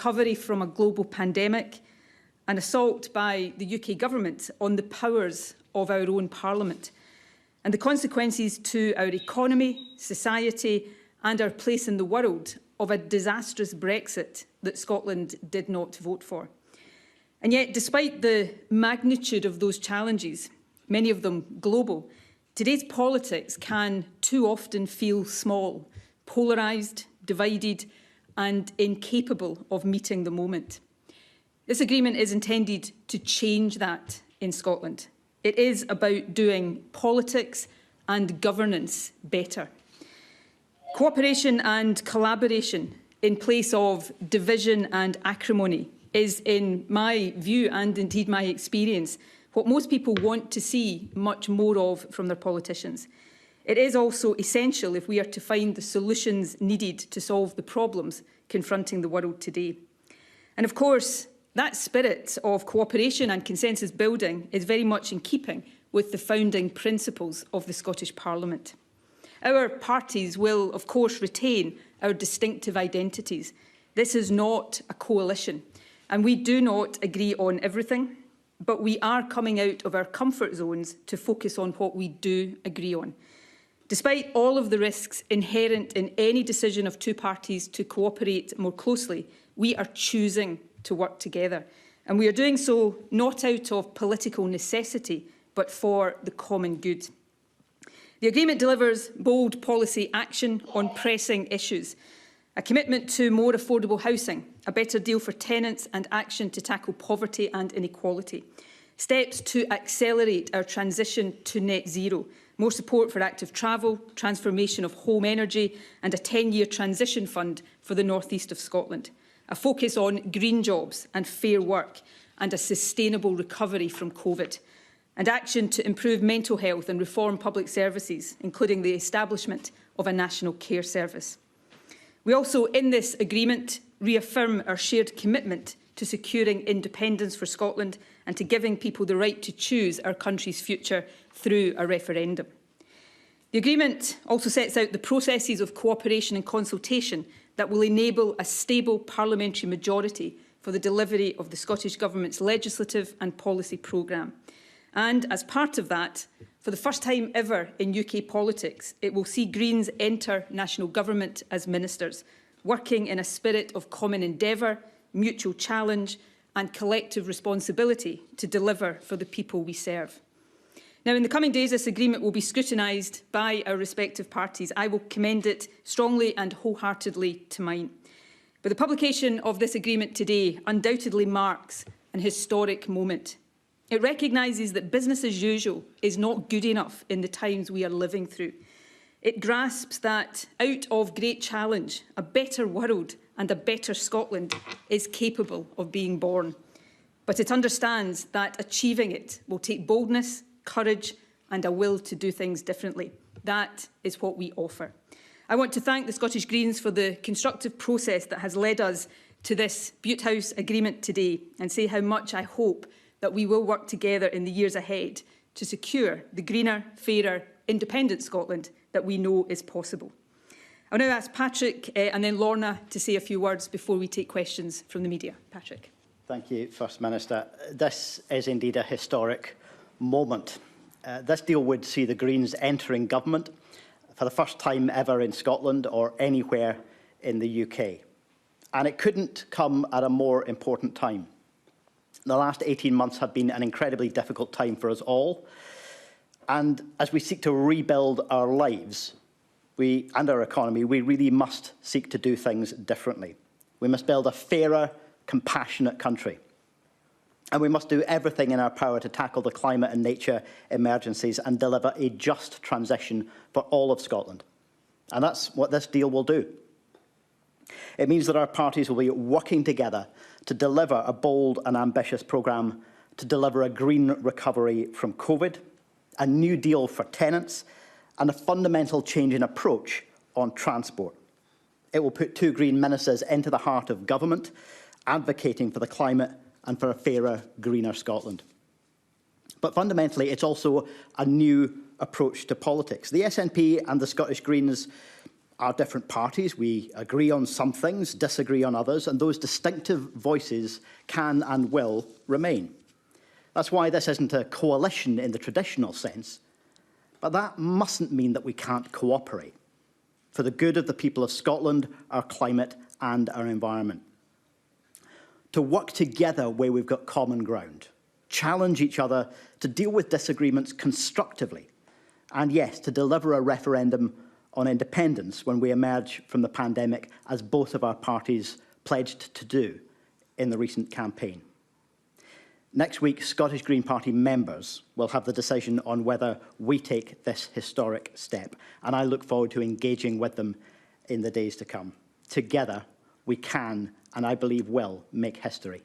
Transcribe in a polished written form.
recovery from a global pandemic, an assault by the UK government on the powers of our own Parliament, and the consequences to our economy, society and our place in the world of a disastrous Brexit that Scotland did not vote for. And yet, despite the magnitude of those challenges, many of them global, today's politics can too often feel small, polarised, divided and incapable of meeting the moment. This agreement is intended to change that in Scotland. It is about doing politics and governance better. Cooperation and collaboration in place of division and acrimony is, in my view and indeed my experience, what most people want to see much more of from their politicians. It is also essential if we are to find the solutions needed to solve the problems confronting the world today. And of course, that spirit of cooperation and consensus building is very much in keeping with the founding principles of the Scottish Parliament. Our parties will, of course, retain our distinctive identities. This is not a coalition, and we do not agree on everything, but we are coming out of our comfort zones to focus on what we do agree on. Despite all of the risks inherent in any decision of two parties to cooperate more closely, we are choosing to work together. And we are doing so not out of political necessity, but for the common good. The agreement delivers bold policy action on pressing issues, a commitment to more affordable housing, a better deal for tenants and action to tackle poverty and inequality, steps to accelerate our transition to net zero, more support for active travel, transformation of home energy and a 10-year transition fund for the North East of Scotland, a focus on green jobs and fair work and a sustainable recovery from COVID, and action to improve mental health and reform public services, including the establishment of a national care service. We also, in this agreement, reaffirm our shared commitment to securing independence for Scotland and to giving people the right to choose our country's future through a referendum. The agreement also sets out the processes of cooperation and consultation that will enable a stable parliamentary majority for the delivery of the Scottish Government's legislative and policy programme. And as part of that, for the first time ever in UK politics, it will see Greens enter national government as ministers, working in a spirit of common endeavour, mutual challenge and collective responsibility to deliver for the people we serve. Now, in the coming days, this agreement will be scrutinised by our respective parties. I will commend it strongly and wholeheartedly to mine. But the publication of this agreement today undoubtedly marks an historic moment. It recognises that business as usual is not good enough in the times we are living through. It grasps that out of great challenge, a better world and a better Scotland is capable of being born. But it understands that achieving it will take boldness, courage and a will to do things differently. That is what we offer. I want to thank the Scottish Greens for the constructive process that has led us to this Butte House agreement today and say how much I hope that we will work together in the years ahead to secure the greener, fairer, independent Scotland that we know is possible. I'll now ask Patrick and then Lorna to say a few words before we take questions from the media. Patrick. Thank you, First Minister. This is indeed a historic moment. This deal would see the Greens entering government for the first time ever in Scotland or anywhere in the UK. And it couldn't come at a more important time. The last 18 months have been an incredibly difficult time for us all. And as we seek to rebuild our lives and our economy, we really must seek to do things differently. We must build a fairer, compassionate country. And we must do everything in our power to tackle the climate and nature emergencies and deliver a just transition for all of Scotland. And that's what this deal will do. It means that our parties will be working together to deliver a bold and ambitious programme to deliver a green recovery from COVID, a new deal for tenants, and a fundamental change in approach on transport. It will put two Green ministers into the heart of government, advocating for the climate and for a fairer, greener Scotland. But fundamentally, it's also a new approach to politics. The SNP and the Scottish Greens are different parties. We agree on some things, disagree on others, and those distinctive voices can and will remain. That's why this isn't a coalition in the traditional sense, but that mustn't mean that we can't cooperate for the good of the people of Scotland, our climate and our environment. To work together where we've got common ground, challenge each other to deal with disagreements constructively, and yes, to deliver a referendum on independence when we emerge from the pandemic, as both of our parties pledged to do in the recent campaign. Next week, Scottish Green Party members will have the decision on whether we take this historic step, and I look forward to engaging with them in the days to come. Together, we can, and I believe will, make history.